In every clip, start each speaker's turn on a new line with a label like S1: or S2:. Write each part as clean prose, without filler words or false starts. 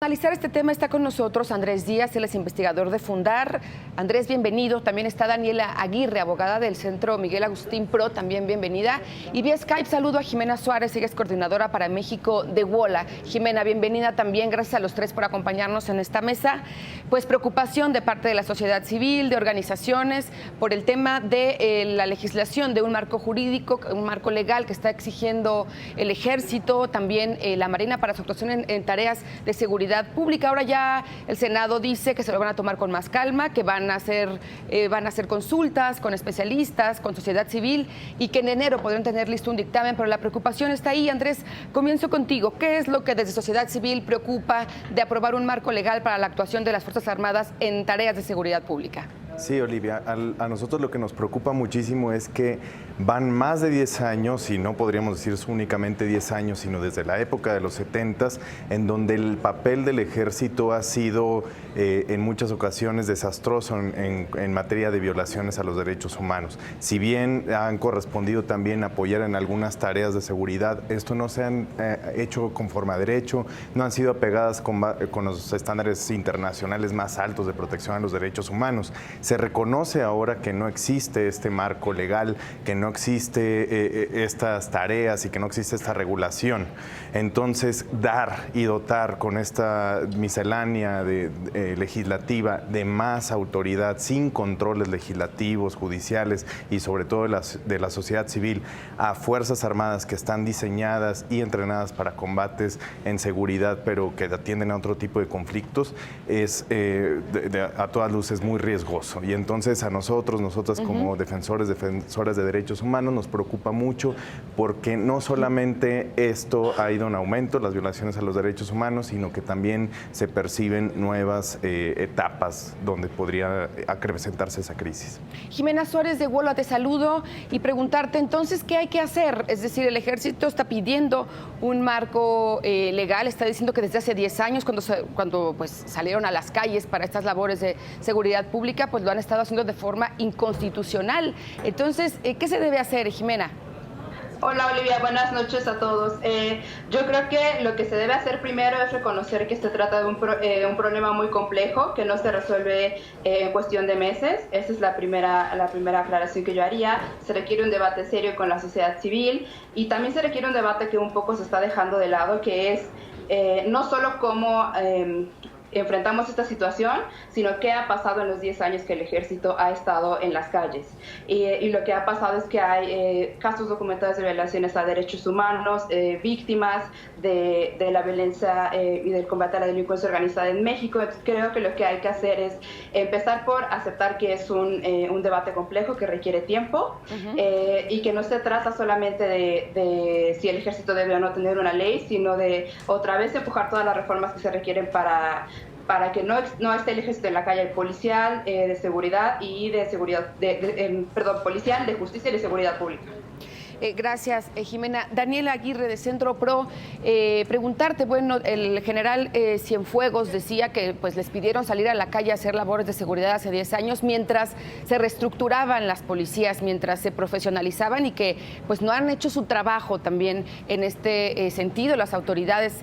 S1: Analizar este tema está con nosotros Andrés Díaz, él es investigador de Fundar. Andrés, bienvenido. También está Daniela Aguirre, abogada del Centro Miguel Agustín Pro, también bienvenida. Y vía Skype saludo a Jimena Suárez, ella es coordinadora para México de WOLA. Jimena, bienvenida también. Gracias a los tres por acompañarnos en esta mesa. Pues preocupación de parte de la sociedad civil, de organizaciones, por el tema de la legislación de un marco jurídico, un marco legal que está exigiendo el Ejército, también la Marina para su actuación en tareas de seguridad pública. Ahora ya el Senado dice que se lo van a tomar con más calma, que van a hacer consultas con especialistas, con sociedad civil y que en enero podrían tener listo un dictamen, pero la preocupación está ahí. Andrés, comienzo contigo. ¿Qué es lo que desde sociedad civil preocupa de aprobar un marco legal para la actuación de las Fuerzas Armadas en tareas de seguridad pública?
S2: Sí, Olivia, a nosotros lo que nos preocupa muchísimo es que van más de 10 años, y no podríamos decir únicamente 10 años, sino desde la época de los 70s, en donde el papel del Ejército ha sido en muchas ocasiones desastroso en materia de violaciones a los derechos humanos. Si bien han correspondido también apoyar en algunas tareas de seguridad, esto no se han hecho conforme a derecho, no han sido apegadas con los estándares internacionales más altos de protección a los derechos humanos. Se reconoce ahora que no existe este marco legal, que no existe estas tareas y que no existe esta regulación. Entonces, dar y dotar con esta miscelánea legislativa de más autoridad, sin controles legislativos, judiciales y sobre todo de la sociedad civil, a Fuerzas Armadas que están diseñadas y entrenadas para combates en seguridad, pero que atienden a otro tipo de conflictos, es a todas luces muy riesgoso. Y entonces a nosotras como defensoras de derechos humanos nos preocupa mucho, porque no solamente esto ha ido en aumento, las violaciones a los derechos humanos, sino que también se perciben nuevas etapas donde podría acrecentarse esa crisis.
S1: Jimena Suárez de WOLA, te saludo y preguntarte entonces qué hay que hacer. Es decir, el Ejército está pidiendo un marco legal, está diciendo que desde hace 10 años, cuando pues, salieron a las calles para estas labores de seguridad pública, pues lo han estado haciendo de forma inconstitucional. Entonces, ¿qué se debe hacer, Jimena?
S3: Hola Olivia, buenas noches a todos. Yo creo que lo que se debe hacer primero es reconocer que se trata de un problema muy complejo, que no se resuelve en cuestión de meses. Esa es la primera aclaración que yo haría. Se requiere un debate serio con la sociedad civil y también se requiere un debate que un poco se está dejando de lado, que es no solo cómo enfrentamos esta situación, sino qué ha pasado en los 10 años que el Ejército ha estado en las calles. Y lo que ha pasado es que hay casos documentados de violaciones a derechos humanos, víctimas de la violencia y del combate a la delincuencia organizada en México. Entonces, creo que lo que hay que hacer es empezar por aceptar que es un debate complejo que requiere tiempo y que no se trata solamente de si el Ejército debe o no tener una ley, sino de otra vez empujar todas las reformas que se requieren para que no esté el Ejército en la calle, policial, de seguridad y policial, de justicia y de seguridad pública.
S1: Gracias, Jimena. Daniela Aguirre, de Centro Pro, preguntarte, bueno, el general Cienfuegos decía que pues les pidieron salir a la calle a hacer labores de seguridad hace 10 años mientras se reestructuraban las policías, mientras se profesionalizaban y que pues no han hecho su trabajo también en este sentido, las autoridades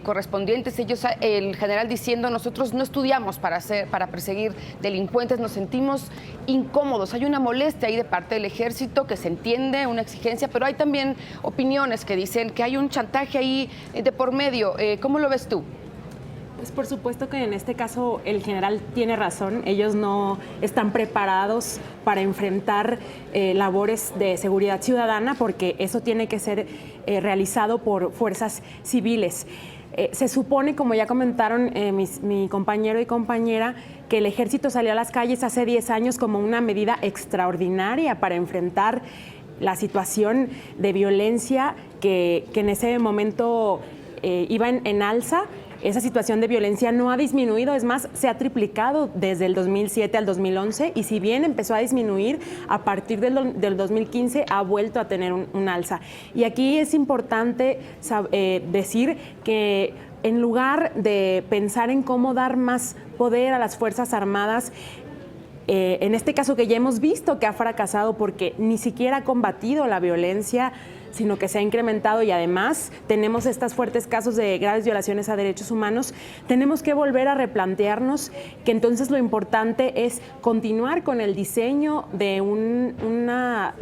S1: correspondientes. El general diciendo, nosotros no estudiamos para perseguir delincuentes, nos sentimos incómodos, hay una molestia ahí de parte del Ejército que se entiende, una exigencia, pero hay también opiniones que dicen que hay un chantaje ahí de por medio. ¿Cómo lo ves tú?
S4: Pues por supuesto que en este caso el general tiene razón. Ellos no están preparados para enfrentar labores de seguridad ciudadana, porque eso tiene que ser realizado por fuerzas civiles. Se supone, como ya comentaron mi compañero y compañera, que el Ejército salió a las calles hace 10 años como una medida extraordinaria para enfrentar la situación de violencia que en ese momento iba en alza. Esa situación de violencia no ha disminuido, es más, se ha triplicado desde el 2007 al 2011 y si bien empezó a disminuir, a partir del 2015 ha vuelto a tener un alza. Y aquí es importante decir que en lugar de pensar en cómo dar más poder a las Fuerzas Armadas, en este caso que ya hemos visto que ha fracasado porque ni siquiera ha combatido la violencia sino que se ha incrementado y además tenemos estos fuertes casos de graves violaciones a derechos humanos, tenemos que volver a replantearnos que entonces lo importante es continuar con el diseño de una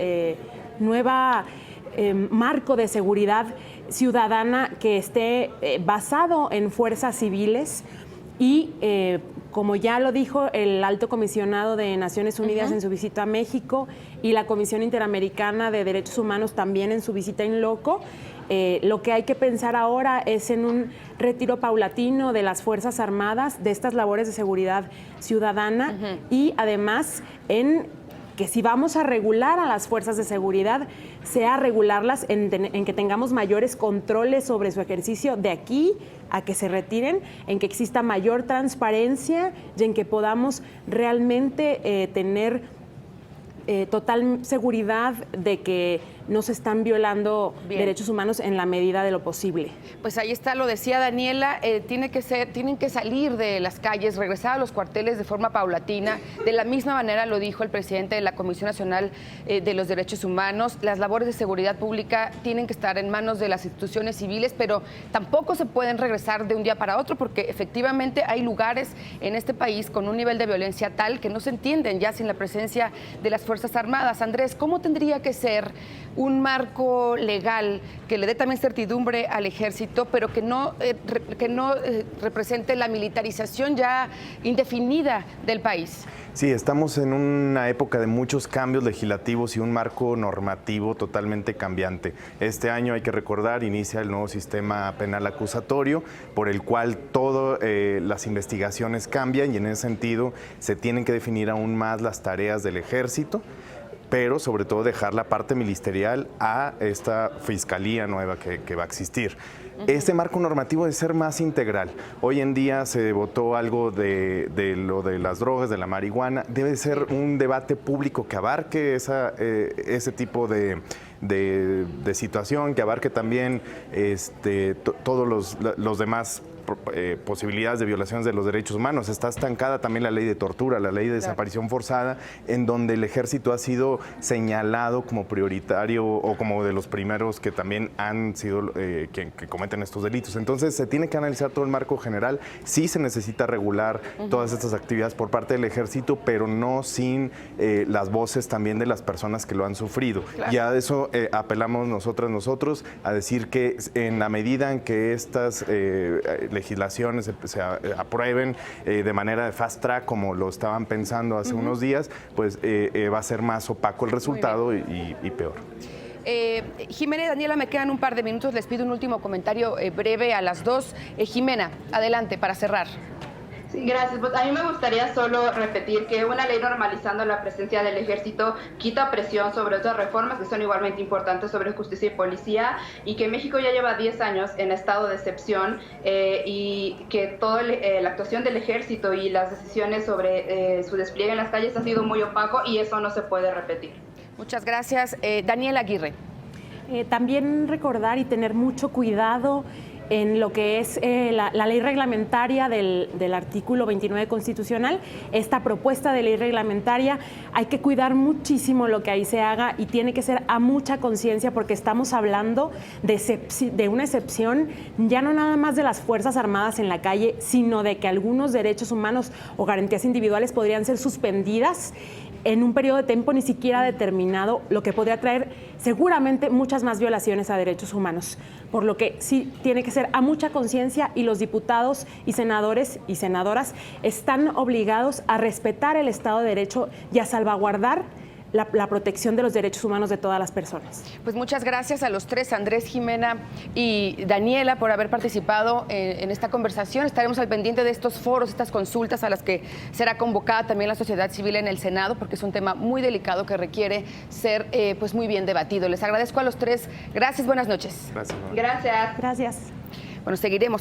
S4: nueva marco de seguridad ciudadana que esté basado en fuerzas civiles y como ya lo dijo el alto comisionado de Naciones Unidas en su visita a México y la Comisión Interamericana de Derechos Humanos también en su visita in loco, lo que hay que pensar ahora es en un retiro paulatino de las Fuerzas Armadas de estas labores de seguridad ciudadana y además en que si vamos a regular a las fuerzas de seguridad, sea regularlas en que tengamos mayores controles sobre su ejercicio de aquí a que se retiren, en que exista mayor transparencia y en que podamos realmente tener total seguridad de que no se están violando derechos humanos en la medida de lo posible.
S1: Pues ahí está, lo decía Daniela, tienen que salir de las calles, regresar a los cuarteles de forma paulatina. De la misma manera lo dijo el presidente de la Comisión Nacional de los Derechos Humanos. Las labores de seguridad pública tienen que estar en manos de las instituciones civiles, pero tampoco se pueden regresar de un día para otro porque efectivamente hay lugares en este país con un nivel de violencia tal que no se entienden ya sin la presencia de las Fuerzas Armadas. Andrés, ¿cómo tendría que ser un marco legal que le dé también certidumbre al ejército, pero que no represente la militarización ya indefinida del país?
S2: Sí, estamos en una época de muchos cambios legislativos y un marco normativo totalmente cambiante. Este año, hay que recordar, inicia el nuevo sistema penal acusatorio, por el cual todas las investigaciones cambian y en ese sentido se tienen que definir aún más las tareas del ejército, pero sobre todo dejar la parte ministerial a esta fiscalía nueva que va a existir. Este marco normativo debe ser más integral. Hoy en día se votó algo de lo de las drogas, de la marihuana. Debe ser un debate público que abarque ese tipo de situación, que abarque también todos los demás posibilidades de violaciones de los derechos humanos. Está estancada también la ley de tortura, la ley de desaparición forzada, en donde el ejército ha sido señalado como prioritario o como de los primeros que también han sido que cometen estos delitos. Entonces se tiene que analizar todo el marco general. Sí se necesita regular todas estas actividades por parte del ejército, pero no sin las voces también de las personas que lo han sufrido. Claro. Ya de eso apelamos nosotros a decir que en la medida en que estas legislaciones se aprueben de manera de fast track, como lo estaban pensando hace unos días, pues va a ser más opaco el resultado y peor.
S1: Jimena y Daniela, me quedan un par de minutos, les pido un último comentario breve a las dos. Jimena, adelante para cerrar.
S3: Sí, gracias. Pues a mí me gustaría solo repetir que una ley normalizando la presencia del ejército quita presión sobre otras reformas que son igualmente importantes sobre justicia y policía, y que México ya lleva 10 años en estado de excepción y que toda la actuación del ejército y las decisiones sobre su despliegue en las calles ha sido muy opaco y eso no se puede repetir.
S1: Muchas gracias. Daniela Aguirre.
S4: También recordar y tener mucho cuidado en lo que es la ley reglamentaria del artículo 29 constitucional. Esta propuesta de ley reglamentaria, hay que cuidar muchísimo lo que ahí se haga y tiene que ser a mucha conciencia, porque estamos hablando de una excepción ya no nada más de las Fuerzas Armadas en la calle, sino de que algunos derechos humanos o garantías individuales podrían ser suspendidas en un periodo de tiempo ni siquiera determinado, lo que podría traer seguramente muchas más violaciones a derechos humanos. Por lo que sí tiene que ser a mucha conciencia, y los diputados y senadores y senadoras están obligados a respetar el Estado de Derecho y a salvaguardar la protección de los derechos humanos de todas las personas.
S1: Pues muchas gracias a los tres, Andrés, Jimena y Daniela, por haber participado en esta conversación. Estaremos al pendiente de estos foros, estas consultas a las que será convocada también la sociedad civil en el Senado, porque es un tema muy delicado que requiere ser pues muy bien debatido. Les agradezco a los tres. Gracias, buenas noches.
S2: Gracias.
S3: Gracias.
S4: Gracias.
S1: Bueno, seguiremos.